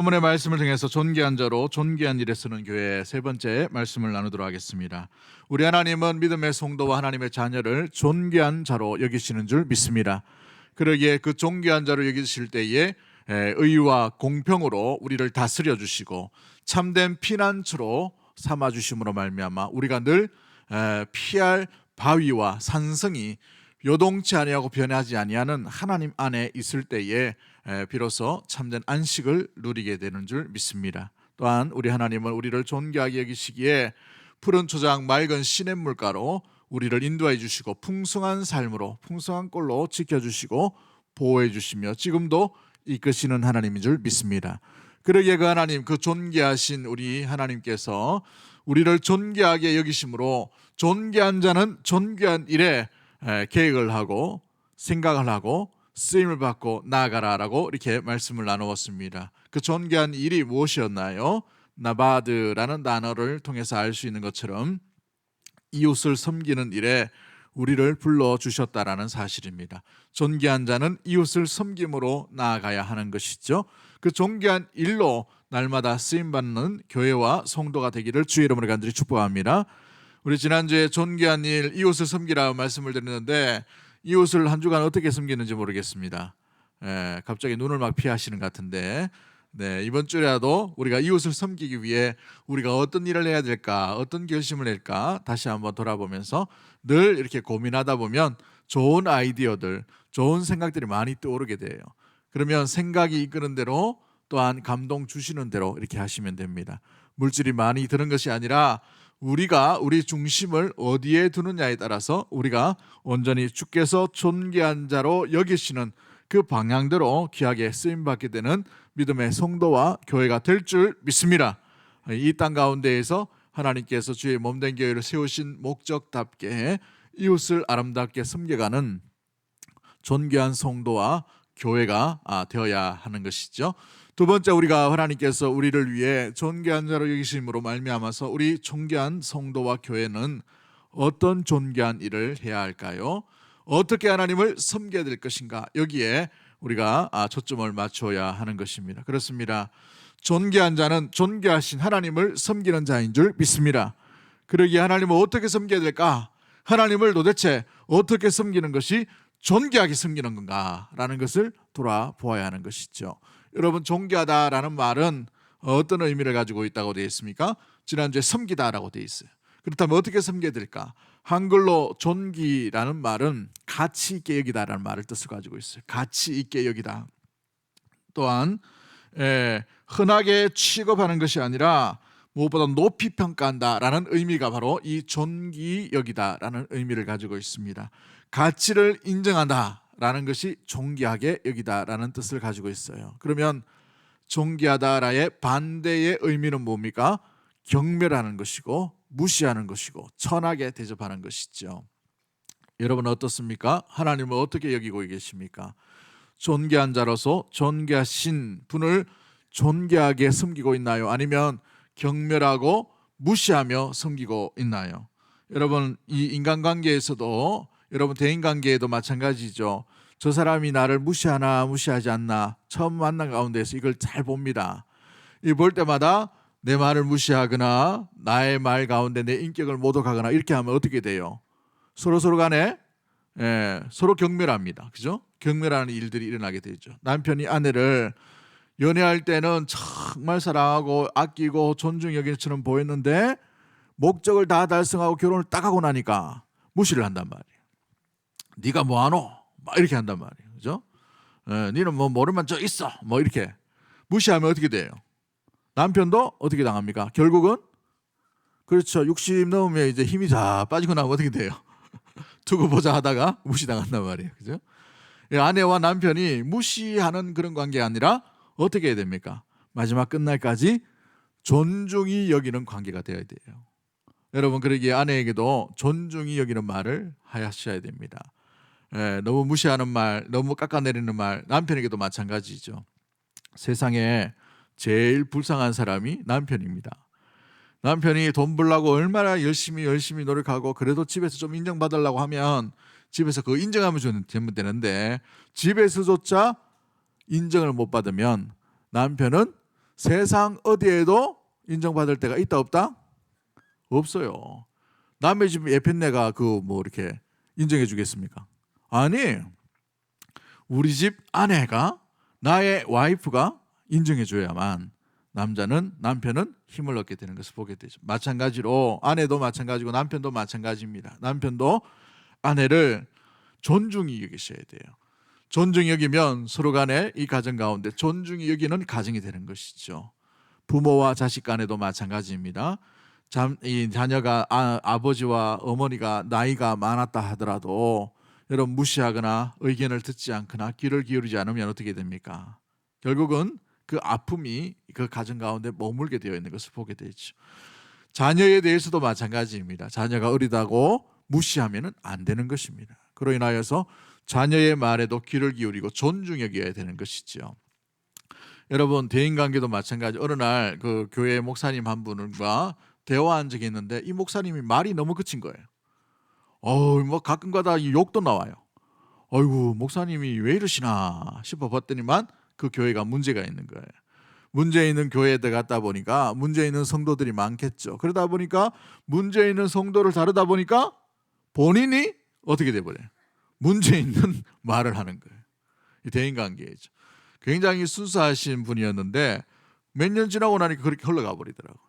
본문의 말씀을 통해서 존귀한 자로 존귀한 일에 쓰는 교회 세 번째 말씀을 나누도록 하겠습니다. 우리 하나님은 믿음의 성도와 하나님의 자녀를 존귀한 자로 여기시는 줄 믿습니다. 그러기에 그 존귀한 자로 여기실 때에 의와 공평으로 우리를 다스려 주시고 참된 피난처로 삼아 주심으로 말미암아 우리가 늘 피할 바위와 산성이 요동치 아니하고 변하지 아니하는 하나님 안에 있을 때에 비로소 참된 안식을 누리게 되는 줄 믿습니다. 또한 우리 하나님은 우리를 존귀하게 여기시기에 푸른 초장 맑은 시냇물가로 우리를 인도해 주시고 풍성한 삶으로 풍성한 꼴로 지켜주시고 보호해 주시며 지금도 이끄시는 하나님인 줄 믿습니다. 그러기에 그 하나님, 그 존귀하신 우리 하나님께서 우리를 존귀하게 여기심으로 존귀한 자는 존귀한 일에 계획을 하고 생각을 하고 쓰임을 받고 나아가라라고 이렇게 말씀을 나누었습니다. 그 존귀한 일이 무엇이었나요? 나바드라는 단어를 통해서 알 수 있는 것처럼 이웃을 섬기는 일에 우리를 불러주셨다라는 사실입니다. 존귀한 자는 이웃을 섬김으로 나아가야 하는 것이죠. 그 존귀한 일로 날마다 쓰임받는 교회와 성도가 되기를 주의 이름으로 간절히 축복합니다. 우리 지난주에 존귀한 일, 이웃을 섬기라 말씀을 드렸는데 이웃을 한 주간 어떻게 섬기는지 모르겠습니다. 갑자기 눈을 막 피하시는 것 같은데 이번 주라도 우리가 이웃을 섬기기 위해 우리가 어떤 일을 해야 될까, 어떤 결심을 낼까 다시 한번 돌아보면서 늘 이렇게 고민하다 보면 좋은 아이디어들, 좋은 생각들이 많이 떠오르게 돼요. 그러면 생각이 이끄는 대로 또한 감동 주시는 대로 이렇게 하시면 됩니다. 물질이 많이 드는 것이 아니라 우리가 우리 중심을 어디에 두느냐에 따라서 우리가 온전히 주께서 존귀한 자로 여기시는 그 방향대로 귀하게 쓰임받게 되는 믿음의 성도와 교회가 될 줄 믿습니다. 이 땅 가운데에서 하나님께서 주의 몸된 교회를 세우신 목적답게 이웃을 아름답게 섬겨가는 존귀한 성도와 교회가 되어야 하는 것이죠. 두 번째, 우리가 하나님께서 우리를 위해 존귀한 자로 여기심으로 말미암아서 우리 존귀한 성도와 교회는 어떤 존귀한 일을 해야 할까요? 어떻게 하나님을 섬겨야 될 것인가? 여기에 우리가 초점을 맞춰야 하는 것입니다. 그렇습니다. 존귀한 자는 존귀하신 하나님을 섬기는 자인 줄 믿습니다. 그러기에 하나님을 어떻게 섬겨야 될까? 하나님을 도대체 어떻게 섬기는 것이 존귀하게 섬기는 건가라는 것을 돌아보아야 하는 것이죠. 여러분, 존귀하다라는 말은 어떤 의미를 가지고 있다고 되어 있습니까? 지난주에 섬기다라고 되어 있어요. 그렇다면 어떻게 섬겨야 될까? 한글로 존귀라는 말은 가치 있게 여기다라는 말을 뜻을 가지고 있어요. 가치 있게 여기다. 또한 흔하게 취급하는 것이 아니라 무엇보다 높이 평가한다라는 의미가 바로 이 존귀 여기다라는 의미를 가지고 있습니다. 가치를 인정한다라는 것이 존귀하게 여기다라는 뜻을 가지고 있어요. 그러면 존귀하다라의 반대의 의미는 뭡니까? 경멸하는 것이고 무시하는 것이고 천하게 대접하는 것이죠. 여러분 어떻습니까? 하나님을 어떻게 여기고 계십니까? 존귀한 자로서 존귀하신 분을 존귀하게 섬기고 있나요? 아니면 경멸하고 무시하며 섬기고 있나요? 여러분, 이 인간관계에서도, 여러분 대인관계에도 마찬가지죠. 저 사람이 나를 무시하나 무시하지 않나 처음 만난 가운데서 이걸 잘 봅니다. 이 볼 때마다 내 말을 무시하거나 나의 말 가운데 내 인격을 모독하거나 이렇게 하면 어떻게 돼요? 서로 간에 서로 경멸합니다. 그죠? 경멸하는 일들이 일어나게 되죠. 남편이 아내를 연애할 때는 정말 사랑하고 아끼고 존중 여기는 처럼 보였는데 목적을 다 달성하고 결혼을 딱 하고 나니까 무시를 한단 말이에요. 네가 뭐하노? 막 이렇게 한단 말이에요. 그죠? 너는 뭐 모르면 저 있어. 뭐 이렇게 무시하면 어떻게 돼요? 남편도 어떻게 당합니까? 결국은 그렇죠. 60 넘으면 이제 힘이 다 빠지고 나면 어떻게 돼요? 두고 보자 하다가 무시당한단 말이에요. 그죠? 아내와 남편이 무시하는 그런 관계가 아니라 어떻게 해야 됩니까? 마지막 끝날까지 존중이 여기는 관계가 되어야 돼요. 여러분, 그러기에 아내에게도 존중이 여기는 말을 하셔야 됩니다. 너무 무시하는 말, 너무 깎아내리는 말, 남편에게도 마찬가지죠. 세상에 제일 불쌍한 사람이 남편입니다. 남편이 돈 벌려고 얼마나 열심히 노력하고 그래도 집에서 좀 인정받으려고 하면 집에서 그거 인정하면 되는데 집에서조차 인정을 못 받으면 남편은 세상 어디에도 인정받을 때가 있다 없다? 없어요. 남의 집 예편네가 그 뭐 이렇게 인정해 주겠습니까? 아니, 우리 집 아내가, 나의 와이프가 인정해 줘야만 남편은 힘을 얻게 되는 것을 보게 되죠. 마찬가지로 아내도 마찬가지고 남편도 마찬가지입니다. 남편도 아내를 존중히 여기셔야 돼요. 존중히 여기면 서로 간에 이 가정 가운데 존중히 여기는 가정이 되는 것이죠. 부모와 자식 간에도 마찬가지입니다. 이 자녀가 아버지와 어머니가 나이가 많았다 하더라도 여러분 무시하거나 의견을 듣지 않거나 귀를 기울이지 않으면 어떻게 됩니까? 결국은 그 아픔이 그 가정 가운데 머물게 되어 있는 것을 보게 되죠. 자녀에 대해서도 마찬가지입니다. 자녀가 어리다고 무시하면 안 되는 것입니다. 그로 인하여서 자녀의 말에도 귀를 기울이고 존중 여겨야 되는 것이죠. 여러분 대인관계도 마찬가지. 어느 날 그 교회 목사님 한 분과 대화한 적이 있는데 이 목사님이 말이 너무 그친 거예요. 뭐 가끔가다 욕도 나와요. 어이구 목사님이 왜 이러시나 싶어 봤더니만 그 교회가 문제가 있는 거예요. 문제 있는 교회에 갔다 보니까 문제 있는 성도들이 많겠죠. 그러다 보니까 문제 있는 성도를 다루다 보니까 본인이 어떻게 돼버려요? 문제 있는 말을 하는 거예요. 이 대인관계죠. 굉장히 순수하신 분이었는데 몇 년 지나고 나니까 그렇게 흘러가 버리더라고요.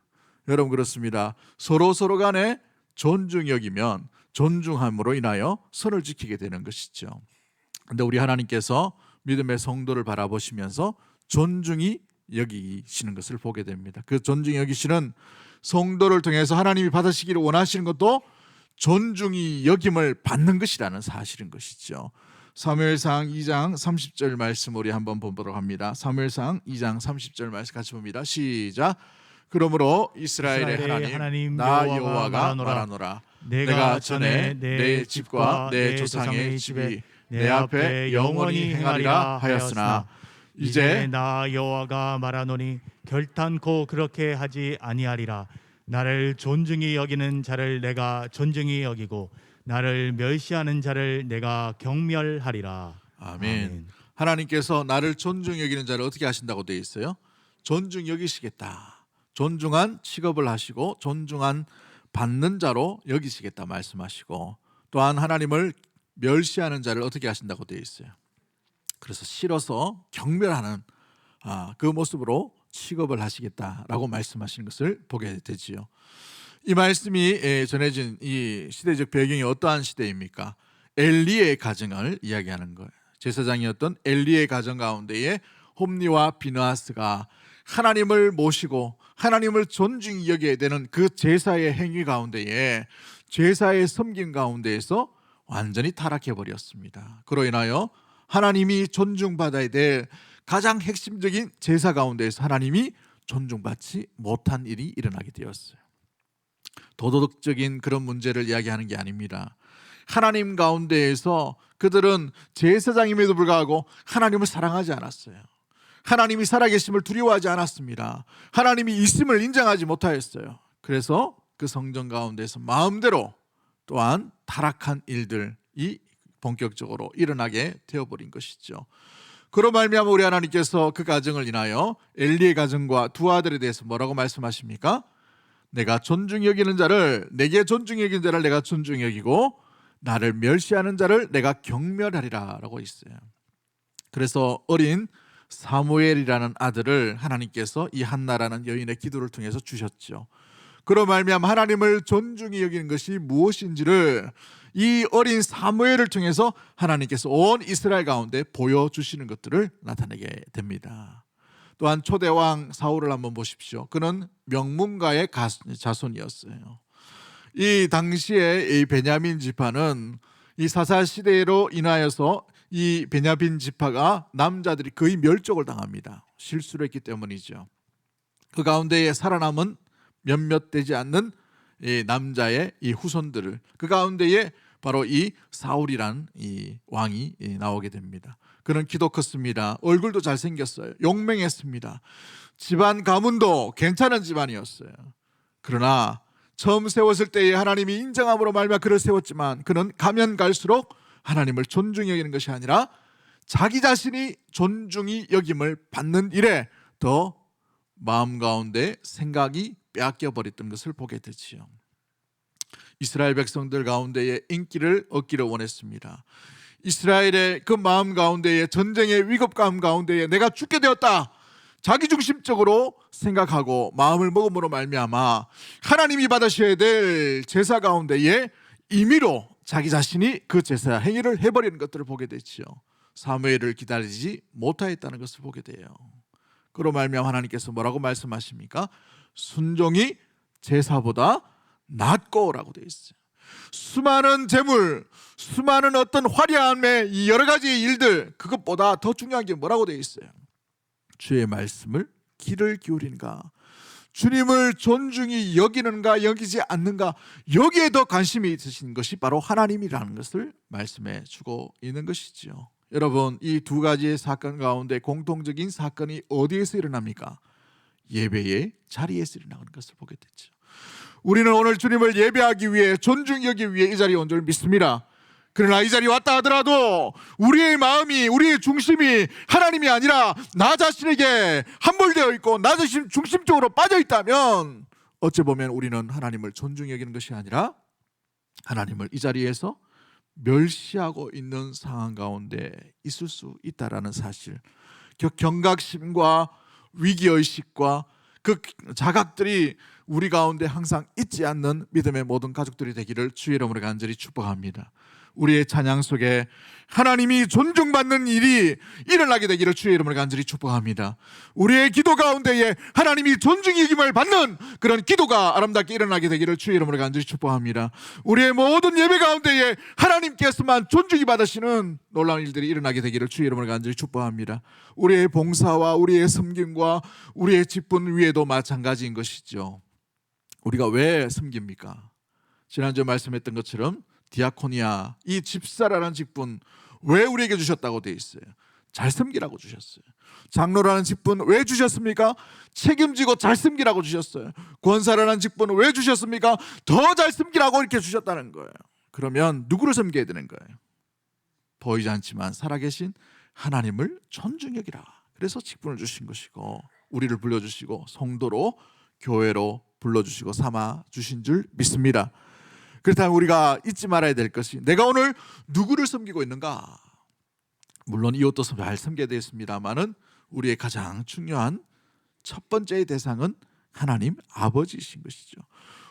여러분 그렇습니다. 서로 간에 존중 여기면 존중함으로 인하여 선을 지키게 되는 것이죠. 근데 우리 하나님께서 믿음의 성도를 바라보시면서 존중히 여기시는 것을 보게 됩니다. 그 존중히 여기시는 성도를 통해서 하나님이 받으시기를 원하시는 것도 존중히 여김을 받는 것이라는 사실인 것이죠. 사무엘상 2장 30절 말씀 우리 한번 보도록 합니다. 사무엘상 2장 30절 말씀 같이 봅니다. 시작. 그러므로 이스라엘의 하나님 나 여호와가 말하노라. 내가 전에 내 집과 내 조상의 집이 내 앞에 영원히 행하리라 하였으나 이제 나 여호와가 말하노니 결단코 그렇게 하지 아니하리라. 나를 존중히 여기는 자를 내가 존중히 여기고 나를 멸시하는 자를 내가 경멸하리라. 아멘. 하나님께서 나를 존중히 여기는 자를 어떻게 하신다고 되어 있어요? 존중히 여기시겠다. 존중한 취급을 하시고 존중한 받는 자로 여기시겠다 말씀하시고, 또한 하나님을 멸시하는 자를 어떻게 하신다고 되어 있어요? 그래서 싫어서 경멸하는 그 모습으로 취급을 하시겠다라고 말씀하시는 것을 보게 되지요. 이 말씀이 전해진 이 시대적 배경이 어떠한 시대입니까? 엘리의 가정을 이야기하는 거예요. 제사장이었던 엘리의 가정 가운데에 홈리와 비느하스가 하나님을 모시고 하나님을 존중히 여겨야 되는 그 제사의 행위 가운데에, 제사의 섬김 가운데에서 완전히 타락해 버렸습니다. 그로 인하여 하나님이 존중받아야 될 가장 핵심적인 제사 가운데에서 하나님이 존중받지 못한 일이 일어나게 되었어요. 도덕적인 그런 문제를 이야기하는 게 아닙니다. 하나님 가운데에서 그들은 제사장임에도 불구하고 하나님을 사랑하지 않았어요. 하나님이 살아계심을 두려워하지 않았습니다. 하나님이 있음을 인정하지 못하였어요. 그래서 그 성전 가운데서 마음대로 또한 타락한 일들이 본격적으로 일어나게 되어버린 것이죠. 그로 말미암아 우리 하나님께서 그 가정을 인하여 엘리의 가정과 두 아들에 대해서 뭐라고 말씀하십니까? 내가 존중히 여기는 자를, 내게 존중히 여기는 자를 내가 존중히 여기고 나를 멸시하는 자를 내가 경멸하리라 라고 있어요. 그래서 어린 사무엘이라는 아들을 하나님께서 이 한나라는 여인의 기도를 통해서 주셨죠. 그로 말미암아 하나님을 존중히 여기는 것이 무엇인지를 이 어린 사무엘을 통해서 하나님께서 온 이스라엘 가운데 보여주시는 것들을 나타내게 됩니다. 또한 초대왕 사울을 한번 보십시오. 그는 명문가의 자손이었어요. 이 당시에 이 베냐민 지파는 이 사사 시대로 인하여서 이 베냐민 지파가 남자들이 거의 멸족을 당합니다. 실수를 했기 때문이죠. 그 가운데에 살아남은 몇몇 되지 않는 이 남자의 이 후손들을, 그 가운데에 바로 이 사울이란 이 왕이 나오게 됩니다. 그는 키도 컸습니다. 얼굴도 잘생겼어요. 용맹했습니다. 집안 가문도 괜찮은 집안이었어요. 그러나 처음 세웠을 때에 하나님이 인정함으로 말미암아 그를 세웠지만 그는 가면 갈수록 하나님을 존중히 여기는 것이 아니라 자기 자신이 존중히 여김을 받는 일에 더 마음 가운데 생각이 빼앗겨 버렸던 것을 보게 되지요. 이스라엘 백성들 가운데에 인기를 얻기를 원했습니다. 이스라엘의 그 마음 가운데에 전쟁의 위급감 가운데에 내가 죽게 되었다, 자기중심적으로 생각하고 마음을 먹음으로 말미암아 하나님이 받으셔야 될 제사 가운데에 임의로 자기 자신이 그 제사 행위를 해버리는 것들을 보게 되지요. 사무엘을 기다리지 못하였다는 것을 보게 돼요. 그로 말미암아 하나님께서 뭐라고 말씀하십니까? 순종이 제사보다 낫고라고 되어 있어요. 수많은 재물, 수많은 어떤 화려함의 이 여러 가지 일들, 그것보다 더 중요한 게 뭐라고 되어 있어요? 주의 말씀을 귀를 기울이는가, 주님을 존중히 여기는가 여기지 않는가, 여기에 더 관심이 있으신 것이 바로 하나님이라는 것을 말씀해 주고 있는 것이지요. 여러분, 이 두 가지의 사건 가운데 공통적인 사건이 어디에서 일어납니까? 예배의 자리에서 일어나는 것을 보게 됐죠. 우리는 오늘 주님을 예배하기 위해, 존중히 여기기 위해 이 자리에 온 줄 믿습니다. 그러나 이 자리에 왔다 하더라도 우리의 마음이, 우리의 중심이 하나님이 아니라 나 자신에게 함몰되어 있고 나 자신 중심적으로 빠져 있다면 어찌 보면 우리는 하나님을 존중히 여기는 것이 아니라 하나님을 이 자리에서 멸시하고 있는 상황 가운데 있을 수 있다라는 사실, 경각심과 위기의식과 그 자각들이 우리 가운데 항상 잊지 않는 믿음의 모든 가족들이 되기를 주의 이름으로 간절히 축복합니다. 우리의 찬양 속에 하나님이 존중받는 일이 일어나게 되기를 주의 이름으로 간절히 축복합니다. 우리의 기도 가운데에 하나님이 존중이 여김을 받는 그런 기도가 아름답게 일어나게 되기를 주의 이름으로 간절히 축복합니다. 우리의 모든 예배 가운데에 하나님께서만 존중이 받으시는 놀라운 일들이 일어나게 되기를 주의 이름으로 간절히 축복합니다. 우리의 봉사와 우리의 섬김과 우리의 직분 위에도 마찬가지인 것이죠. 우리가 왜 섬깁니까? 지난주에 말씀했던 것처럼 디아코니아, 이 집사라는 직분 왜 우리에게 주셨다고 되어 있어요? 잘 섬기라고 주셨어요. 장로라는 직분 왜 주셨습니까? 책임지고 잘 섬기라고 주셨어요. 권사라는 직분 왜 주셨습니까? 더 잘 섬기라고 이렇게 주셨다는 거예요. 그러면 누구를 섬겨야 되는 거예요? 보이지 않지만 살아계신 하나님을 존중히 여기라. 그래서 직분을 주신 것이고 우리를 불러주시고 성도로, 교회로 불러주시고 삼아 주신 줄 믿습니다. 그렇다면 우리가 잊지 말아야 될 것이, 내가 오늘 누구를 섬기고 있는가? 물론 이것도 잘 섬겨야 되겠습니다만은 우리의 가장 중요한 첫 번째의 대상은 하나님 아버지이신 것이죠.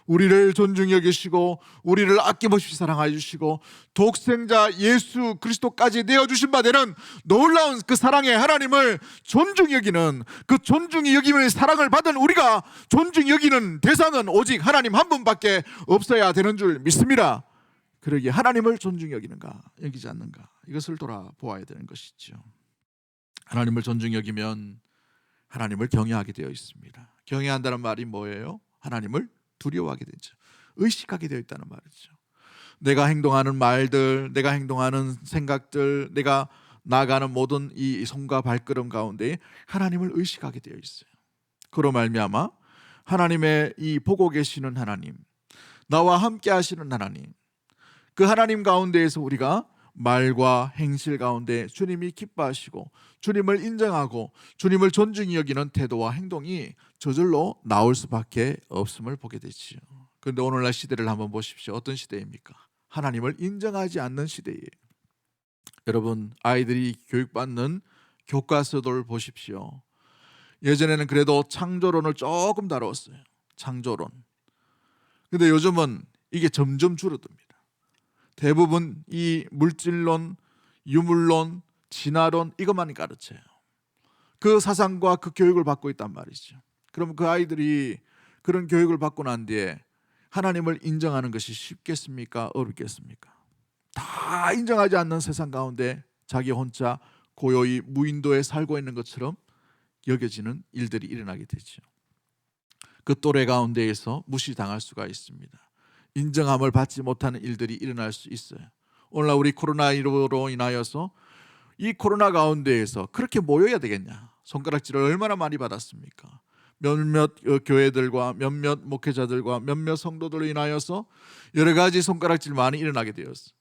우리를 존중히 여기시고 우리를 아낌없이 사랑하여 주시고 독생자 예수 그리스도까지 내어주신 바 되는 놀라운 그 사랑의 하나님을 존중히 여기는, 그 존중히 여기는 사랑을 받은 우리가 존중히 여기는 대상은 오직 하나님 한 분밖에 없어야 되는 줄 믿습니다. 그러기에 하나님을 존중히 여기는가 여기지 않는가, 이것을 돌아보아야 되는 것이죠. 하나님을 존중히 여기면 하나님을 경외하게 되어 있습니다. 경외한다는 말이 뭐예요? 하나님을 두려워하게 되죠. 의식하게 되어 있다는 말이죠. 내가 행동하는 말들, 내가 행동하는 생각들, 내가 나아가는 모든 이 손과 발걸음 가운데 하나님을 의식하게 되어 있어요. 그로 말미암아 하나님의 이 보고 계시는 하나님, 나와 함께 하시는 하나님, 그 하나님 가운데에서 우리가 말과 행실 가운데 주님이 기뻐하시고 주님을 인정하고 주님을 존중히 여기는 태도와 행동이 저절로 나올 수밖에 없음을 보게 되지요. 그런데 오늘날 시대를 한번 보십시오. 어떤 시대입니까? 하나님을 인정하지 않는 시대예요. 여러분, 아이들이 교육받는 교과서들 보십시오. 예전에는 그래도 창조론을 조금 다뤘어요. 창조론. 근데 요즘은 이게 점점 줄어듭니다. 대부분 이 물질론, 유물론, 진화론 이것만 가르쳐요. 그 사상과 그 교육을 받고 있단 말이죠. 그럼 그 아이들이 그런 교육을 받고 난 뒤에 하나님을 인정하는 것이 쉽겠습니까? 어렵겠습니까? 다 인정하지 않는 세상 가운데 자기 혼자 고요히 무인도에 살고 있는 것처럼 여겨지는 일들이 일어나게 되죠. 그 또래 가운데에서 무시당할 수가 있습니다. 인정함을 받지 못하는 일들이 일어날 수 있어요. 오늘날 우리 코로나19로 인하여서 이 코로나 가운데에서 그렇게 모여야 되겠냐? 손가락질을 얼마나 많이 받았습니까? 몇몇 교회들과 몇몇 목회자들과 몇몇 성도들로 인하여서 여러 가지 손가락질 많이 일어나게 되었어요.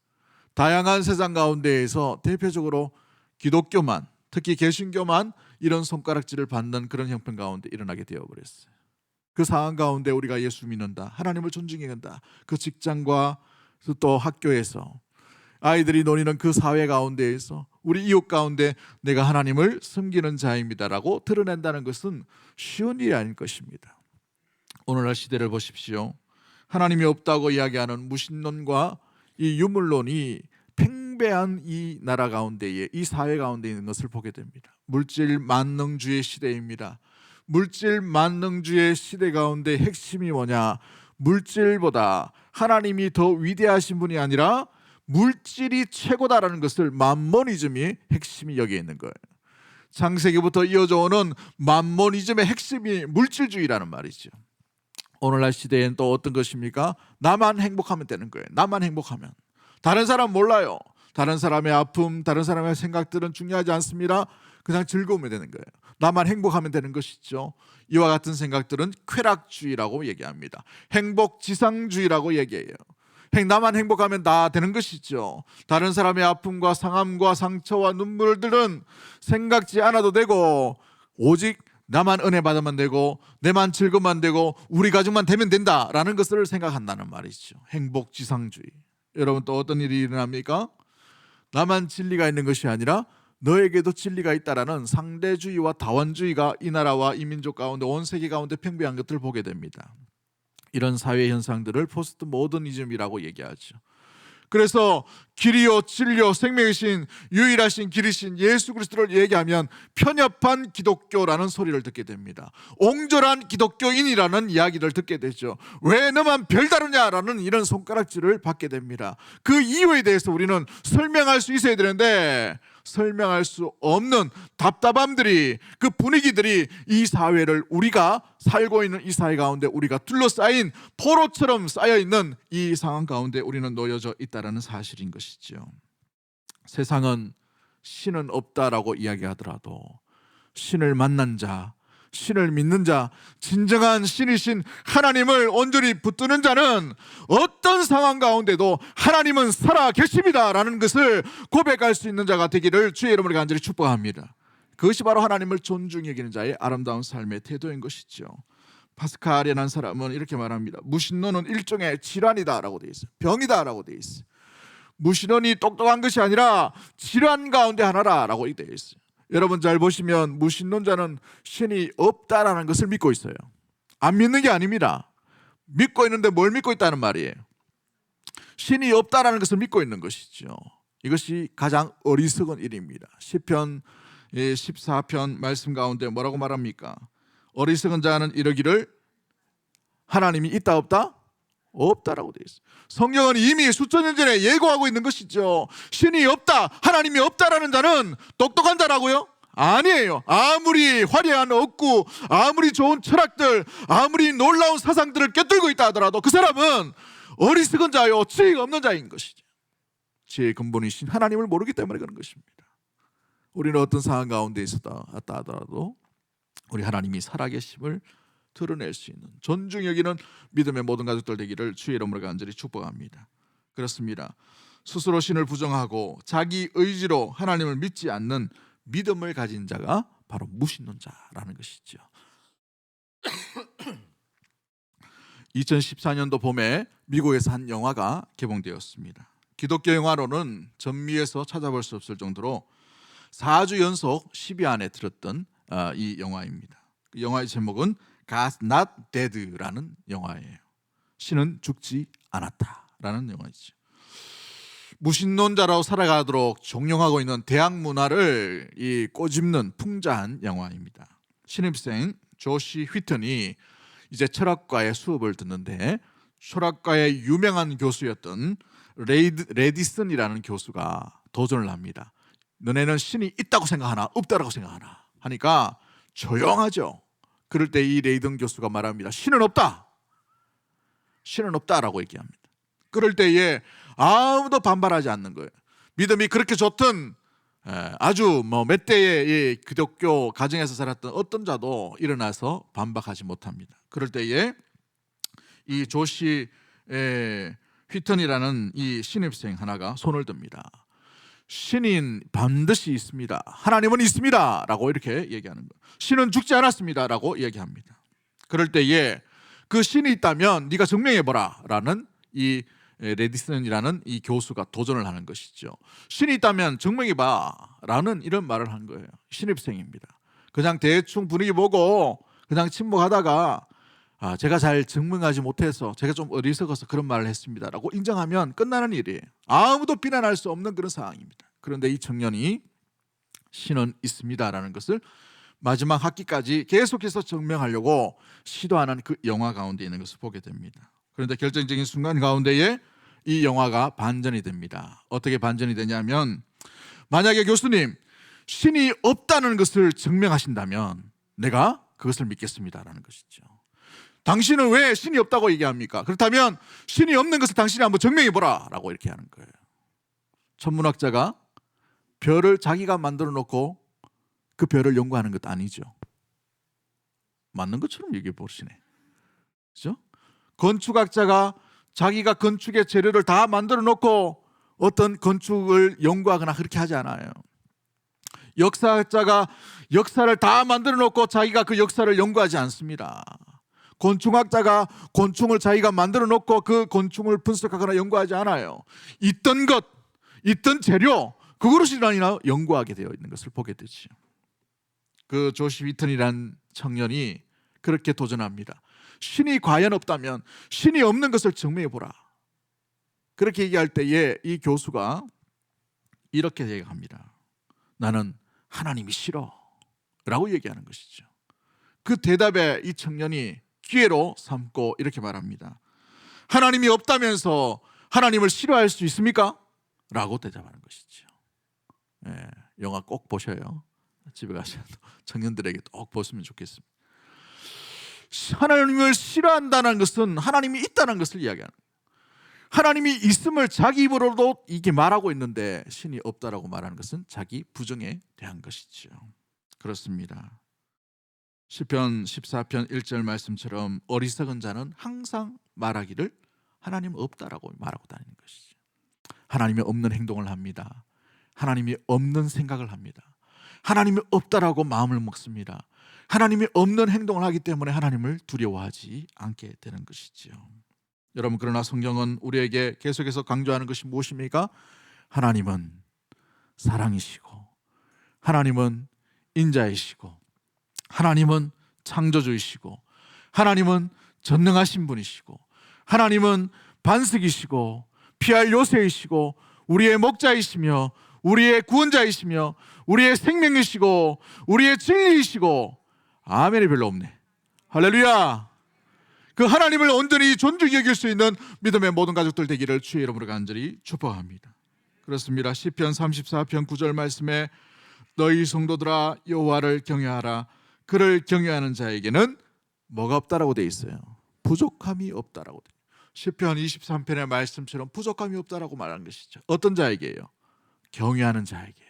다양한 세상 가운데에서 대표적으로 기독교만 특히 개신교만 이런 손가락질을 받는 그런 형편 가운데 일어나게 되어버렸어요. 그 상황 가운데 우리가 예수 믿는다, 하나님을 존중해야 한다, 그 직장과 또 학교에서 아이들이 노리는 그 사회 가운데에서 우리 이웃 가운데 내가 하나님을 섬기는 자입니다라고 드러낸다는 것은 쉬운 일이 아닐 것입니다. 오늘날 시대를 보십시오. 하나님이 없다고 이야기하는 무신론과 이 유물론이 팽배한 이 나라 가운데에, 이 사회 가운데 있는 것을 보게 됩니다. 물질 만능주의 시대입니다. 물질 만능주의 시대 가운데 핵심이 뭐냐? 물질보다 하나님이 더 위대하신 분이 아니라 물질이 최고다라는 것을 맘모니즘이 핵심이 여기에 있는 거예요. 창세기부터 이어져 오는 맘모니즘의 핵심이 물질주의라는 말이죠. 오늘날 시대엔 또 어떤 것입니까? 나만 행복하면 되는 거예요. 나만 행복하면. 다른 사람 몰라요. 다른 사람의 아픔, 다른 사람의 생각들은 중요하지 않습니다. 그냥 즐거우면 되는 거예요. 나만 행복하면 되는 것이죠. 이와 같은 생각들은 쾌락주의라고 얘기합니다. 행복지상주의라고 얘기해요. 나만 행복하면 다 되는 것이죠. 다른 사람의 아픔과 상함과 상처와 눈물들은 생각지 않아도 되고 오직 나만 은혜 받으면 되고 내만 즐거우면 되고 우리 가족만 되면 된다라는 것을 생각한다는 말이죠. 행복지상주의. 여러분 또 어떤 일이 일어납니까? 나만 진리가 있는 것이 아니라 너에게도 진리가 있다라는 상대주의와 다원주의가 이 나라와 이 민족 가운데 온 세계 가운데 팽배한 것들을 보게 됩니다. 이런 사회 현상들을 포스트 모더니즘이라고 얘기하죠. 그래서 길이요 진리요 생명이신 유일하신 길이신 예수 그리스도를 얘기하면 편협한 기독교라는 소리를 듣게 됩니다. 옹졸한 기독교인이라는 이야기를 듣게 되죠. 왜 너만 별다르냐라는 이런 손가락질을 받게 됩니다. 그 이유에 대해서 우리는 설명할 수 있어야 되는데 설명할 수 없는 답답함들이, 그 분위기들이 이 사회를, 우리가 살고 있는 이 사회 가운데 우리가 둘러싸인 포로처럼 쌓여있는 이 상황 가운데 우리는 놓여져 있다는 사실인 것이죠. 세상은 신은 없다라고 이야기하더라도 신을 만난 자, 신을 믿는 자, 진정한 신이신 하나님을 온전히 붙드는 자는 어떤 상황 가운데도 하나님은 살아 계십니다라는 것을 고백할 수 있는 자가 되기를 주의 이름으로 간절히 축복합니다. 그것이 바로 하나님을 존중히 여기는 자의 아름다운 삶의 태도인 것이죠. 파스칼이라는 사람은 이렇게 말합니다. 무신론은 일종의 질환이다라고 되어 있어요. 병이다라고 되어 있어요. 무신론이 똑똑한 것이 아니라 질환 가운데 하나라고 되어 있어요. 여러분 잘 보시면 무신론자는 신이 없다라는 것을 믿고 있어요. 안 믿는 게 아닙니다. 믿고 있는데 뭘 믿고 있다는 말이에요? 신이 없다라는 것을 믿고 있는 것이죠. 이것이 가장 어리석은 일입니다. 시편 14편 말씀 가운데 뭐라고 말합니까? 어리석은 자는 이러기를 하나님이 있다 없다? 없다라고 되어 있어요. 성경은 이미 수천 년 전에 예고하고 있는 것이죠. 신이 없다, 하나님이 없다라는 자는 똑똑한 자라고요? 아니에요. 아무리 화려한 억구, 아무리 좋은 철학들, 아무리 놀라운 사상들을 꿰뚫고 있다 하더라도 그 사람은 어리석은 자요, 지혜가 없는 자인 것이죠. 지혜의 근본이신 하나님을 모르기 때문에 그런 것입니다. 우리는 어떤 상황 가운데 있었다 하더라도 우리 하나님이 살아계심을 드러낼 수 있는 존중 여기는 믿음의 모든 가족들 되기를 주의 이름으로 간절히 축복합니다. 그렇습니다. 스스로 신을 부정하고 자기 의지로 하나님을 믿지 않는 믿음을 가진 자가 바로 무신론자라는 것이죠. 2014년도 봄에 미국에서 한 영화가 개봉되었습니다. 기독교 영화로는 전미에서 찾아볼 수 없을 정도로 4주 연속 10위 안에 들었던 이 영화입니다. 그 영화의 제목은 God's Not Dead라는 영화예요. 신은 죽지 않았다라는 영화이죠. 무신론자로 살아가도록 종용하고 있는 대학 문화를 꼬집는 풍자한 영화입니다. 신입생 조시 휘턴이 이제 철학과의 수업을 듣는데 철학과의 유명한 교수였던 레디슨이라는 교수가 도전을 합니다. 너네는 신이 있다고 생각하나 없다라고 생각하나 하니까 조용하죠. 그럴 때 이 레이든 교수가 말합니다. 신은 없다. 신은 없다라고 얘기합니다. 그럴 때에 아무도 반발하지 않는 거예요. 믿음이 그렇게 좋든 아주 몇 대의 기독교 가정에서 살았던 어떤 자도 일어나서 반박하지 못합니다. 그럴 때에 이 조시 휘턴이라는 이 신입생 하나가 손을 듭니다. 신인 반드시 있습니다. 하나님은 있습니다. 라고 이렇게 얘기하는 거예요. 신은 죽지 않았습니다. 라고 얘기합니다. 그럴 때에 그 신이 있다면 네가 증명해보라 라는 이 레디슨이라는 이 교수가 도전을 하는 것이죠. 신이 있다면 증명해봐 라는 이런 말을 한 거예요. 신입생입니다. 그냥 대충 분위기 보고 그냥 침묵하다가 제가 잘 증명하지 못해서 제가 좀 어리석어서 그런 말을 했습니다 라고 인정하면 끝나는 일이에요. 아무도 비난할 수 없는 그런 상황입니다. 그런데 이 청년이 신은 있습니다 라는 것을 마지막 학기까지 계속해서 증명하려고 시도하는 그 영화 가운데 있는 것을 보게 됩니다. 그런데 결정적인 순간 가운데에 이 영화가 반전이 됩니다. 어떻게 반전이 되냐면, 만약에 교수님 신이 없다는 것을 증명하신다면 내가 그것을 믿겠습니다 라는 것이죠. 당신은 왜 신이 없다고 얘기합니까? 그렇다면 신이 없는 것을 당신이 한번 증명해보라 라고 이렇게 하는 거예요. 천문학자가 별을 자기가 만들어 놓고 그 별을 연구하는 것 아니죠. 맞는 것처럼 얘기해 보시네. 그렇죠? 건축학자가 자기가 건축의 재료를 다 만들어 놓고 어떤 건축을 연구하거나 그렇게 하지 않아요. 역사학자가 역사를 다 만들어 놓고 자기가 그 역사를 연구하지 않습니다. 곤충학자가 곤충을 자기가 만들어 놓고 그 곤충을 분석하거나 연구하지 않아요. 있던 것, 있던 재료, 그것이라니나 연구하게 되어 있는 것을 보게 되죠. 그 조시 휘턴이라는 청년이 그렇게 도전합니다. 신이 과연 없다면 신이 없는 것을 증명해보라. 그렇게 얘기할 때에 이 교수가 이렇게 얘기합니다. 나는 하나님이 싫어 라고 얘기하는 것이죠. 그 대답에 이 청년이 기회로 삼고 이렇게 말합니다. 하나님이 없다면서 하나님을 싫어할 수 있습니까? 라고 대답하는 것이죠. 영화 꼭 보셔요. 집에 가셔서 청년들에게 꼭 보시면 좋겠습니다. 하나님을 싫어한다는 것은 하나님이 있다는 것을 이야기하는 거예요. 하나님이 있음을 자기 입으로도 이게 말하고 있는데 신이 없다라고 말하는 것은 자기 부정에 대한 것이죠. 그렇습니다. 시편 14편 1절 말씀처럼 어리석은 자는 항상 말하기를 하나님 없다라고 말하고 다니는 것이죠. 하나님이 없는 행동을 합니다. 하나님이 없는 생각을 합니다. 하나님이 없다라고 마음을 먹습니다. 하나님이 없는 행동을 하기 때문에 하나님을 두려워하지 않게 되는 것이죠. 여러분, 그러나 성경은 우리에게 계속해서 강조하는 것이 무엇입니까? 하나님은 사랑이시고, 하나님은 인자이시고, 하나님은 창조주이시고, 하나님은 전능하신 분이시고, 하나님은 반석이시고 피할 요새이시고 우리의 목자이시며 우리의 구원자이시며 우리의 생명이시고 우리의 진리이시고. 아멘이 별로 없네. 할렐루야. 그 하나님을 온전히 존중히 여길 수 있는 믿음의 모든 가족들 되기를 주의 이름으로 간절히 축복합니다. 그렇습니다. 시편 34편 9절 말씀에 너희 성도들아 여호와를 경외하라. 그를 경외하는 자에게는 뭐가 없다라고 되어 있어요? 부족함이 없다라고 되어 있어요. 시편 23편의 말씀처럼 부족함이 없다라고 말하는 것이죠. 어떤 자에게요? 경외하는 자에게,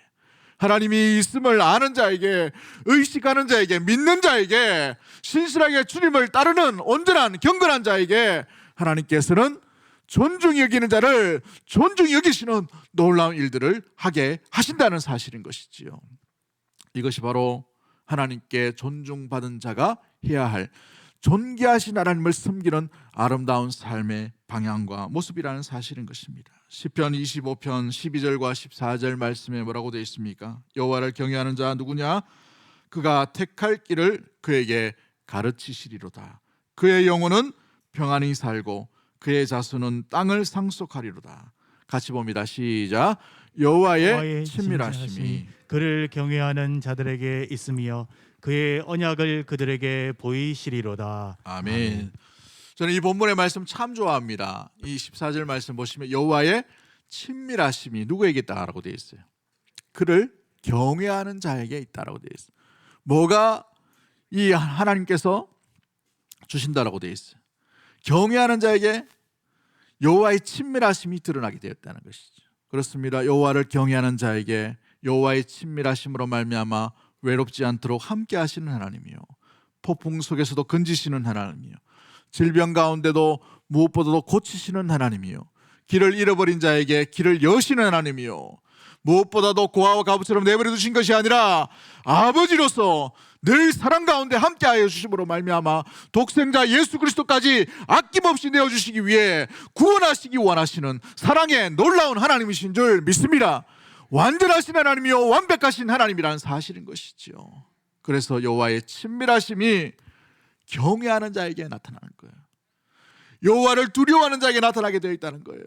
하나님이 있음을 아는 자에게, 의식하는 자에게, 믿는 자에게, 신실하게 주님을 따르는 온전한 경건한 자에게 하나님께서는 존중히 여기는 자를 존중히 여기시는 놀라운 일들을 하게 하신다는 사실인 것이지요. 이것이 바로 하나님께 존중받은 자가 해야 할 존귀하신 하나님을 섬기는 아름다운 삶의 방향과 모습이라는 사실인 것입니다. 시편 25편 12절과 14절 말씀에 뭐라고 되어 있습니까? 여호와를 경외하는 자 누구냐? 그가 택할 길을 그에게 가르치시리로다. 그의 영혼은 평안히 살고 그의 자손은 땅을 상속하리로다. 같이 봅니다. 시작. 여호와의 친밀하심이 그를 경외하는 자들에게 있으며 그의 언약을 그들에게 보이시리로다. 아멘. 저는 이 본문의 말씀 참 좋아합니다. 이 14절 말씀 보시면 여호와의 친밀하심이 누구에게 있다라고 되어 있어요? 그를 경외하는 자에게 있다라고 되어 있어요. 뭐가 이 하나님께서 주신다라고 되어 있어요? 경외하는 자에게 여호와의 친밀하심이 드러나게 되었다는 것이죠. 그렇습니다. 여호와를 경외하는 자에게 여호와의 친밀하심으로 말미암아 외롭지 않도록 함께 하시는 하나님이요, 폭풍 속에서도 건지시는 하나님이요, 질병 가운데도 무엇보다도 고치시는 하나님이요, 길을 잃어버린 자에게 길을 여시는 하나님이요, 무엇보다도 고아와 가부처럼 내버려 두신 것이 아니라 아버지로서 늘 사랑 가운데 함께하여 주심으로 말미암아 독생자 예수 그리스도까지 아낌없이 내어주시기 위해 구원하시기 원하시는 사랑의 놀라운 하나님이신 줄 믿습니다. 완전하신 하나님이요 완벽하신 하나님이라는 사실인 것이죠. 그래서 여호와의 친밀하심이 경외하는 자에게 나타나는 거예요. 여호와를 두려워하는 자에게 나타나게 되어 있다는 거예요.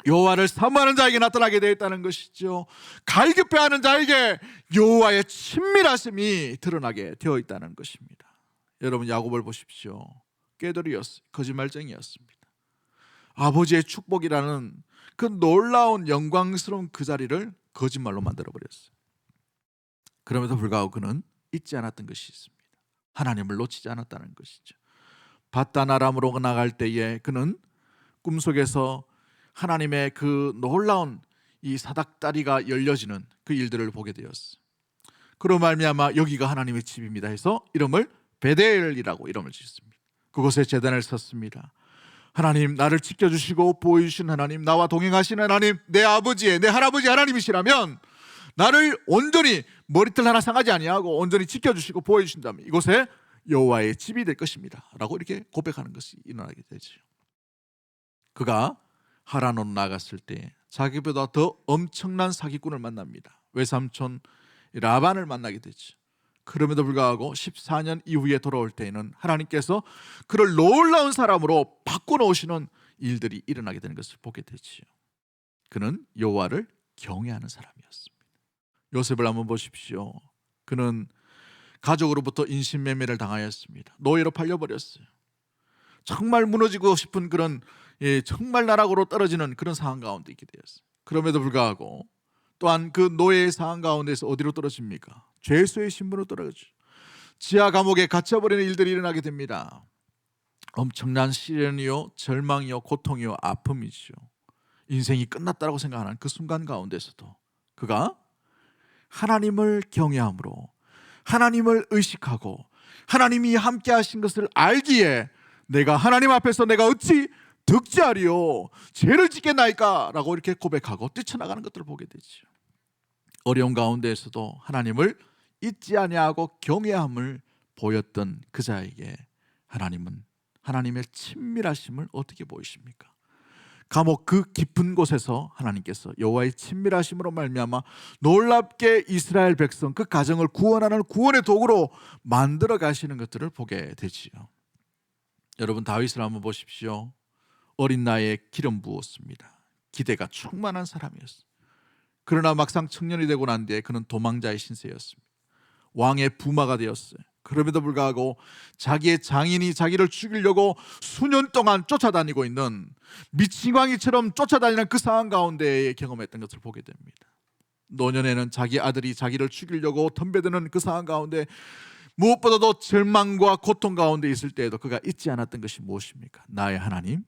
여호와를 사모하는 자에게 나타나게 되어 있다는 것이죠. 갈급해하는 자에게 여호와의 친밀하심이 드러나게 되어 있다는 것입니다. 여러분 야곱을 보십시오. 꾀돌이였어요. 거짓말쟁이였습니다. 아버지의 축복이라는 그 놀라운 영광스러운 그 자리를 거짓말로 만들어버렸어요. 그럼에도 불구하고 그는 잊지 않았던 것이 있습니다. 하나님을 놓치지 않았다는 것이죠. 밧단 아람으로 나갈 때에 그는 꿈속에서 하나님의 그 놀라운 이 사닥다리가 열려지는 그 일들을 보게 되었어요. 그로 말미암아 여기가 하나님의 집입니다 해서 이름을 베델이라고 이름을 지었습니다. 그곳에 제단을 섰습니다. 하나님 나를 지켜주시고 보호해주신 하나님, 나와 동행하시는 하나님, 내 아버지의 내 할아버지 하나님이시라면 나를 온전히 머리털 하나 상하지 아니하고 온전히 지켜주시고 보호해주신다면 이곳에 여호와의 집이 될 것입니다 라고 이렇게 고백하는 것이 일어나게 되죠. 그가 하란으로 나갔을 때 자기보다 더 엄청난 사기꾼을 만납니다. 외삼촌 라반을 만나게 되죠. 그럼에도 불구하고 14년 이후에 돌아올 때에는 하나님께서 그를 놀라운 사람으로 바꿔놓으시는 일들이 일어나게 되는 것을 보게 되지요. 그는 여호와를 경외하는 사람이었습니다. 요셉을 한번 보십시오. 그는 가족으로부터 인신매매를 당하였습니다. 노예로 팔려버렸어요. 정말 무너지고 싶은 그런 정말 나락으로 떨어지는 그런 상황 가운데 있게 되었어요. 그럼에도 불구하고 또한 그 노예의 상황 가운데서 어디로 떨어집니까? 죄수의 신분으로 떨어지죠. 지하 감옥에 갇혀버리는 일들이 일어나게 됩니다. 엄청난 시련이요, 절망이요, 고통이요, 아픔이죠. 인생이 끝났다고 생각하는 그 순간 가운데서도 그가 하나님을 경외함으로 하나님을 의식하고 하나님이 함께 하신 것을 알기에 내가 하나님 앞에서 내가 어찌 득지하리요 죄를 짓겠나이까 라고 이렇게 고백하고 뛰쳐나가는 것들을 보게 되죠. 어려운 가운데에서도 하나님을 잊지 아니하고 경외함을 보였던 그 자에게 하나님은 하나님의 친밀하심을 어떻게 보이십니까? 감옥 그 깊은 곳에서 하나님께서 여호와의 친밀하심으로 말미암아 놀랍게 이스라엘 백성 그 가정을 구원하는 구원의 도구로 만들어 가시는 것들을 보게 되지요. 여러분 다윗을 한번 보십시오. 어린 나이에 기름 부었습니다. 기대가 충만한 사람이었어요. 그러나 막상 청년이 되고 난 뒤에 그는 도망자의 신세였습니다. 왕의 부마가 되었어요. 그럼에도 불구하고 자기의 장인이 자기를 죽이려고 수년 동안 쫓아다니고 있는 미친광이처럼 쫓아다니는 그 상황 가운데에 경험했던 것을 보게 됩니다. 노년에는 자기 아들이 자기를 죽이려고 덤벼드는 그 상황 가운데 무엇보다도 절망과 고통 가운데 있을 때에도 그가 잊지 않았던 것이 무엇입니까? 나의 하나님,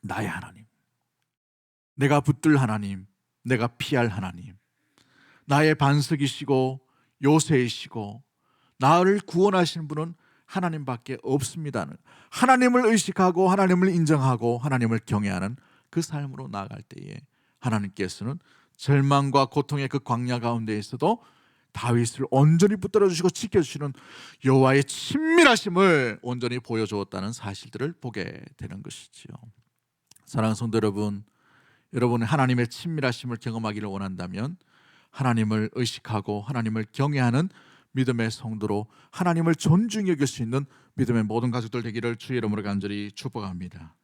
나의 하나님, 내가 붙들 하나님, 내가 피할 하나님, 나의 반석이시고 요새이시고 나를 구원하시는 분은 하나님밖에 없습니다는 하나님을 의식하고 하나님을 인정하고 하나님을 경외하는 그 삶으로 나아갈 때에 하나님께서는 절망과 고통의 그 광야 가운데에서도 다윗을 온전히 붙들어 주시고 지켜주시는 여호와의 친밀하심을 온전히 보여주었다는 사실들을 보게 되는 것이지요. 사랑하는 성도 여러분, 여러분은 하나님의 친밀하심을 경험하기를 원한다면 하나님을 의식하고 하나님을 경외하는 믿음의 성도로 하나님을 존중히 여길 수 있는 믿음의 모든 가족들 되기를 주의 이름으로 간절히 축복합니다.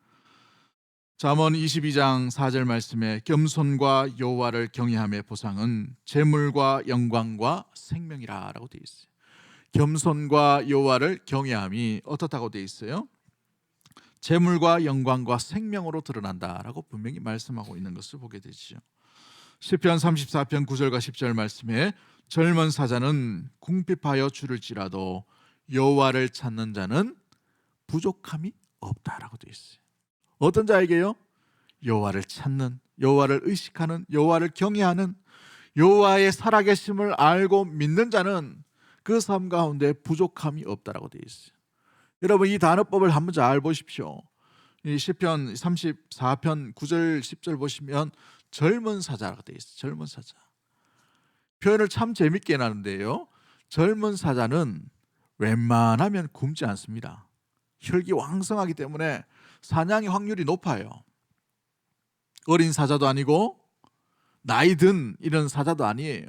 잠언 22장 4절 말씀에 겸손과 여호와를 경외함의 보상은 재물과 영광과 생명이라고 되어 있어요. 겸손과 여호와를 경외함이 어떻다고 되어 있어요? 재물과 영광과 생명으로 드러난다라고 분명히 말씀하고 있는 것을 보게 되죠. 시편 34편 9절과 10절 말씀에 젊은 사자는 궁핍하여 줄을지라도 여호와를 찾는 자는 부족함이 없다라고 되어 있어요. 어떤 자에게요? 여호와를 찾는, 여호와를 의식하는, 여호와를 경외하는, 여호와의 살아계심을 알고 믿는 자는 그 삶 가운데 부족함이 없다라고 되어 있어요. 여러분 이 단어법을 한번 잘 보십시오. 이 시편 34편 9절 10절 보시면 젊은 사자라고 되어 있어요. 젊은 사자. 표현을 참 재밌게 해놨는데요. 젊은 사자는 웬만하면 굶지 않습니다. 혈기 왕성하기 때문에 사냥의 확률이 높아요. 어린 사자도 아니고 나이 든 이런 사자도 아니에요.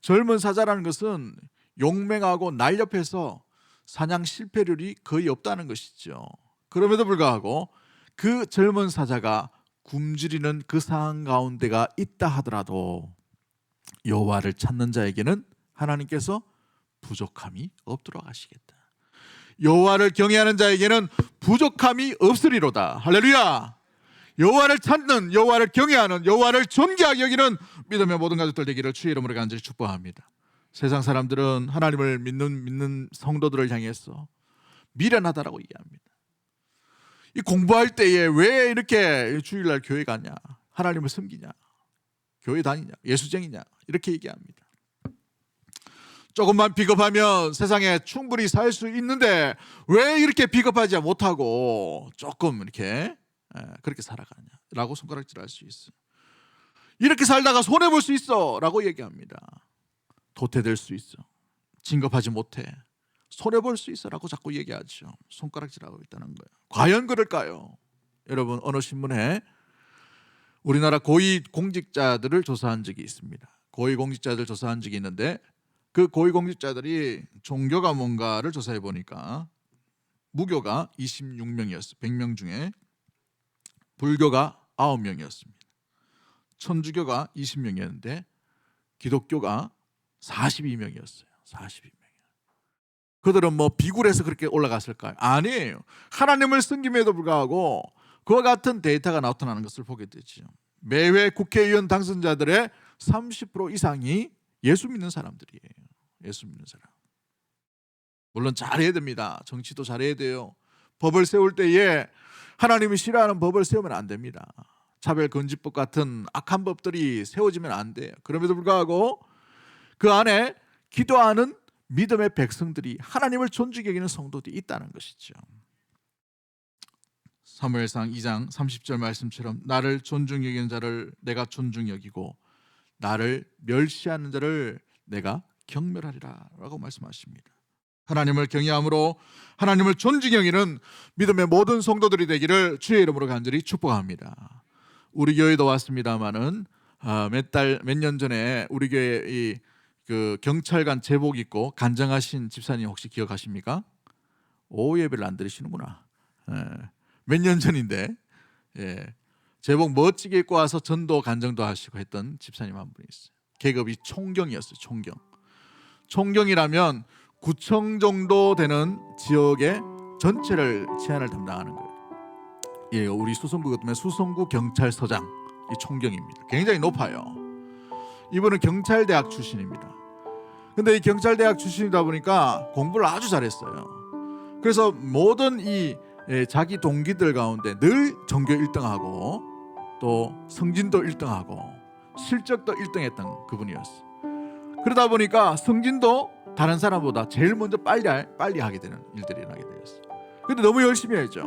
젊은 사자라는 것은 용맹하고 날렵해서 사냥 실패률이 거의 없다는 것이죠. 그럼에도 불구하고 그 젊은 사자가 굶주리는 그 상황 가운데가 있다 하더라도 여호와를 찾는 자에게는 하나님께서 부족함이 없도록 하시겠다. 여호와를 경외하는 자에게는 부족함이 없으리로다. 할렐루야. 여호와를 찾는, 여호와를 경외하는, 여호와를 존귀하게 여기는 믿음의 모든 가족들 되기를 주의 이름으로 간절히 축복합니다. 세상 사람들은 하나님을 믿는 성도들을 향해서 미련하다라고 얘기합니다. 이 공부할 때에 왜 이렇게 주일날 교회 가냐, 하나님을 섬기냐, 교회 다니냐, 예수쟁이냐 이렇게 얘기합니다. 조금만 비겁하면 세상에 충분히 살 수 있는데 왜 이렇게 비겁하지 못하고 조금 이렇게 그렇게 살아가냐라고 손가락질할 수 있어요. 이렇게 살다가 손해볼 수 있어 라고 얘기합니다. 도태될 수 있어, 진급하지 못해, 손해볼 수 있어 라고 자꾸 얘기하죠. 손가락질하고 있다는 거예요. 과연 그럴까요? 여러분, 어느 신문에 우리나라 고위공직자들을 조사한 적이 있습니다. 고위공직자들 조사한 적이 있는데 그 고위공직자들이 종교가 뭔가를 조사해 보니까 무교가 26명이었어요. 100명 중에 불교가 9명이었습니다. 천주교가 20명이었는데 기독교가 42명이었어요. 42명. 그들은 뭐 비굴해서 그렇게 올라갔을까요? 아니에요. 하나님을 섬김에도 불구하고 그와 같은 데이터가 나타나는 것을 보게 되죠. 매회 국회의원 당선자들의 30% 이상이 예수 믿는 사람들이에요. 예수 믿는 사람. 물론 잘해야 됩니다. 정치도 잘해야 돼요. 법을 세울 때에 하나님이 싫어하는 법을 세우면 안 됩니다. 차별금지법 같은 악한 법들이 세워지면 안 돼요. 그럼에도 불구하고 그 안에 기도하는 믿음의 백성들이, 하나님을 존중히 여기는 성도들이 있다는 것이죠. 사무엘상 2장 30절 말씀처럼 나를 존중히 여기는 자를 내가 존중히 여기고 나를 멸시하는 자를 내가 경멸하리라 라고 말씀하십니다. 하나님을 경외함으로 하나님을 존중히 여기는 믿음의 모든 성도들이 되기를 주의 이름으로 간절히 축복합니다. 우리 교회도 왔습니다마는 몇 년 전에 우리 교회 그 경찰관 제복 입고 간증하신 집사님 혹시 기억하십니까? 오후 예배를 안 드리시는구나. 몇 년 전인데 제복 멋지게 입고 와서 전도 간증도 하시고 했던 집사님 한 분이 있어요. 계급이 총경이었어요. 총경이라면 구청 정도 되는 지역의 전체를 치안을 담당하는 거예요. 예, 우리 수성구 같으면 수성구 경찰서장 이 총경입니다. 굉장히 높아요. 이분은 경찰대학 출신입니다. 근데 이 경찰대학 출신이다 보니까 공부를 아주 잘했어요. 그래서 모든 이 자기 동기들 가운데 늘 전교 1등하고 또 성진도 1등하고 실적도 1등했던 그분이었어요. 그러다 보니까 성진도 다른 사람보다 제일 먼저 빨리 하게 되는 일들이 일어나게 되었어요. 근데 너무 열심히 했죠.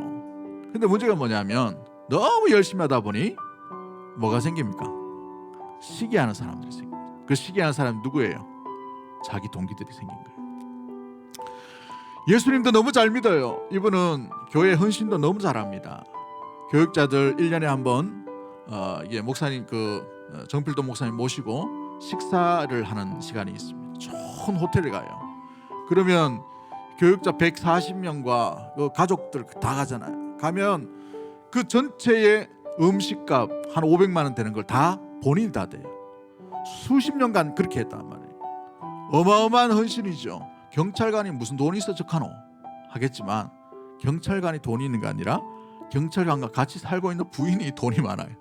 근데 문제가 뭐냐면 너무 열심히 하다 보니 뭐가 생깁니까? 시기하는 사람들이 생깁니다. 그 시기하는 사람이 누구예요? 자기 동기들이 생긴 거예요. 예수님도 너무 잘 믿어요. 이분은 교회 헌신도 너무 잘합니다. 교육자들 1년에 한 번 목사님 정필도 목사님 모시고 식사를 하는 시간이 있습니다. 좋은 호텔에 가요. 그러면 교육자 140명과 그 가족들 다 가잖아요. 가면 그 전체의 음식값 한 500만 원 되는 걸 다 본인이 다 돼요. 수십 년간 그렇게 했단 말이에요. 어마어마한 헌신이죠. 경찰관이 무슨 돈이 있어 적하노 하겠지만 경찰관이 돈이 있는 게 아니라 경찰관과 같이 살고 있는 부인이 돈이 많아요.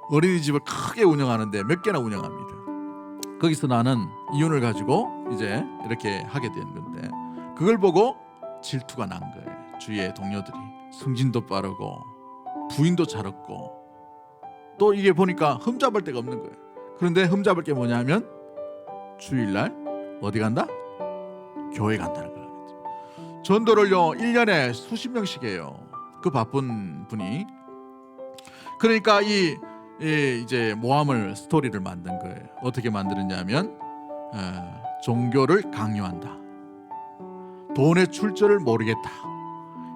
어린이집을 크게 운영하는데 몇 개나 운영합니다. 거기서 나는 이윤을 가지고 이제 이렇게 하게 된 건데 그걸 보고 질투가 난 거예요. 주위의 동료들이 승진도 빠르고 부인도 잘 얻고 또 이게 보니까 흠잡을 데가 없는 거예요. 그런데 흠잡을 게 뭐냐면 주일날 어디 간다? 교회 간다는 거예요. 전도를요 1년에 수십 명씩 해요. 그 바쁜 분이. 그러니까 이제 모함을 스토리를 만든 거예요. 어떻게 만드느냐면 종교를 강요한다. 돈의 출처를 모르겠다.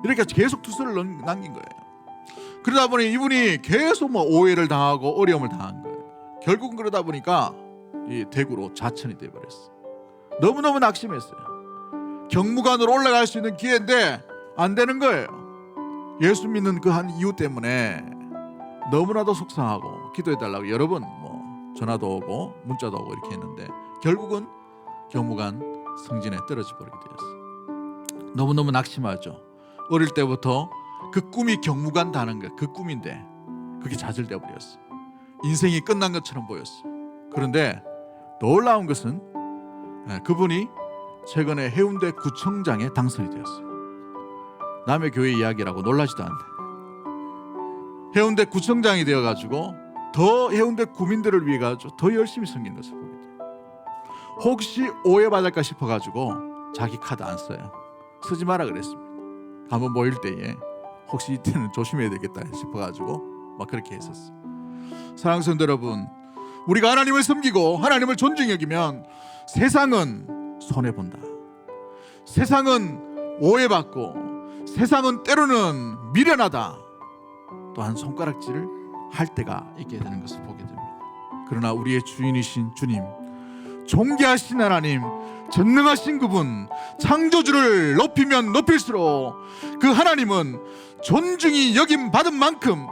이렇게 계속 투서를 남긴 거예요. 그러다 보니 이분이 계속 오해를 당하고 어려움을 당한 거예요. 결국은 그러다 보니까 이 대구로 자천이 돼버렸어. 너무너무 낙심했어요. 경무관으로 올라갈 수 있는 기회인데 안 되는 거예요. 예수 믿는 그 한 이유 때문에 너무나도 속상하고 기도해달라고 여러 번 전화도 오고 문자도 오고 이렇게 했는데 결국은 경무관 승진에 떨어져 버리게 되었어요. 너무너무 낙심하죠. 어릴 때부터 그 꿈이 경무관 다는 거, 그 꿈인데 그게 좌절되어 버렸어. 인생이 끝난 것처럼 보였어. 그런데 놀라운 것은 그분이 최근에 해운대 구청장에 당선이 되었어요. 남의 교회 이야기라고 놀라지도 않네. 해운대 구청장이 되어가지고 더 해운대 구민들을 위해 가지고 더 열심히 섬긴 것을 보게 돼요. 혹시 오해받을까 싶어가지고 자기 카드 안 써요. 쓰지 마라 그랬습니다. 한번 모일 때에 혹시 이때는 조심해야 되겠다 싶어가지고 막 그렇게 했었어요. 사랑하는 성도 여러분, 우리가 하나님을 섬기고 하나님을 존중히 여기면 세상은 손해본다. 세상은 오해받고 세상은 때로는 미련하다. 또한 손가락질을 할 때가 있게 되는 것을 보게 됩니다. 그러나 우리의 주인이신 주님, 존귀하신 하나님, 전능하신 그분, 창조주를 높이면 높일수록 그 하나님은 존중이 여김 받은 만큼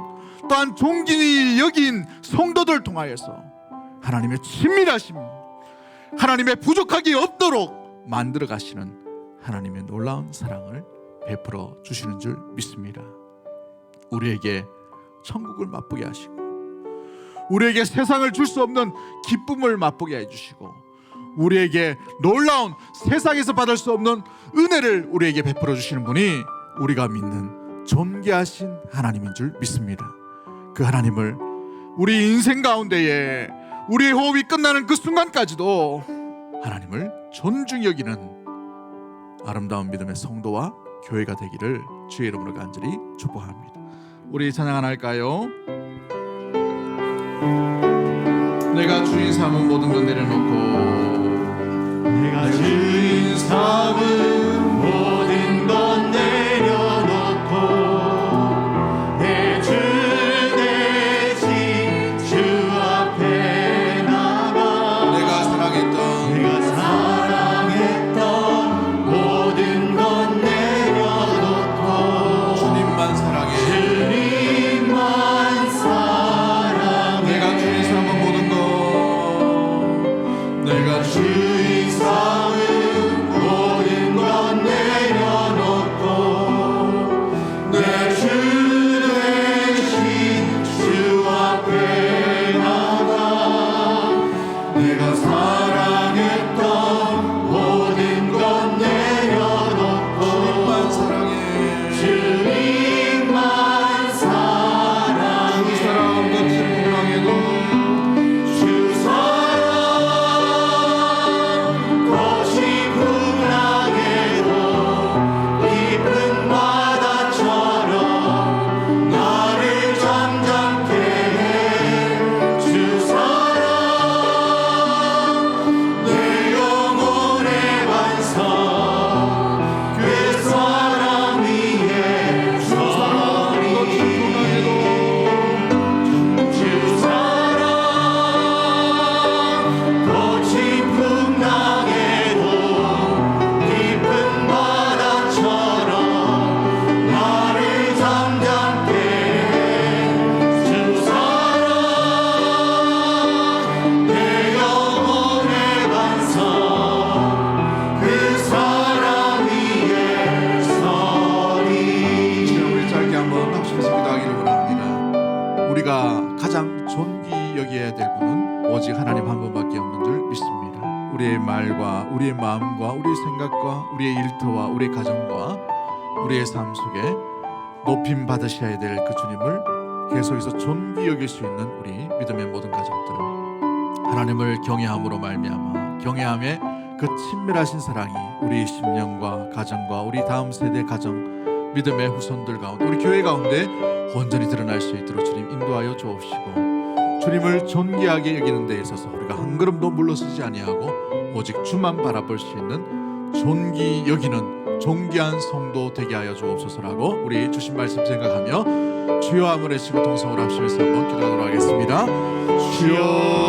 또한 존귀히 여긴 성도들 통하여서 하나님의 친밀하심, 하나님의 부족하기 없도록 만들어 가시는 하나님의 놀라운 사랑을 베풀어 주시는 줄 믿습니다. 우리에게 천국을 맛보게 하시고 우리에게 세상을 줄 수 없는 기쁨을 맛보게 해주시고 우리에게 놀라운 세상에서 받을 수 없는 은혜를 우리에게 베풀어 주시는 분이 우리가 믿는 존귀하신 하나님인 줄 믿습니다. 그 하나님을 우리 인생 가운데에 우리의 호흡이 끝나는 그 순간까지도 하나님을 존중히 여기는 아름다운 믿음의 성도와 교회가 되기를 주의 이름으로 간절히 축복합니다. 우리 찬양 하나 할까요? 내가 주인 삼은 모든 건 내려놓고 내가 주인 삼은 모든 것 내려놓고 내 주 대신 주 앞에 나가 내가 사랑했던 모든 것 내려놓고 주님만 사랑해 주님만 사랑해 내가 주인 삼은 모든 것 내가 주인 삼은 모든 것 내려놓고 내 주 대신 주 앞에 나가 내가 사랑했던 모든 것 내려놓고 주님만 사랑해 주님만 사랑해 사랑한 것을 분명해도 주 사랑 꽃이 풍랑에도 깊은 바다처럼 나를 잠잠케 해 주 사랑 내 영혼의 반석 그 사랑 위에 서리 주 사랑 꽃이 풍랑에도 깊은 바다처럼 나를 잠잠케 주 사랑 내 영혼의 반석 그 사랑 위에 서리. 지금 우리 짧게 한번 합심해서 기도하기를 원합니다. 우리가 가장 존귀 여겨야 될 분은 오직 하나님 한 분밖에 없는 줄 믿습니다. 우리의 말과 우리의 마음과 우리의 생각과 우리의 일터와 우리의 가정과 우리의 삶 속에 높임 받으셔야 될 그 주님을 계속해서 존귀 여길 수 있는 우리 믿음의 모든 가정들은 하나님을 경외함으로 말미암아 경외함의 그 친밀하신 사랑이 우리 심령과 가정과 우리 다음 세대 가정 믿음의 후손들 가운데 우리 교회 가운데 온전히 드러날 수 있도록 주님 인도하여 주옵시고 주님을 존귀하게 여기는 데 있어서 우리가 한 걸음도 물러서지 아니하고 오직 주만 바라볼 수 있는 존귀 여기는 존귀한 성도 되게 하여 주옵소서라고 우리 주신 말씀 생각하며 주여 함을 외치고 동성으로 합심해서 한번 기도하도록 하겠습니다. 주여